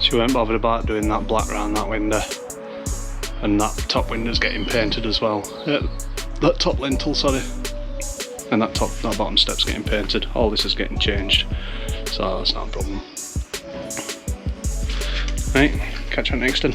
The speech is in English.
She weren't bothered about doing that black round that window. And that top window's getting painted as well. That top lintel, sorry. And that bottom step's getting painted. All this is getting changed. So that's not a problem. Right, catch you next time.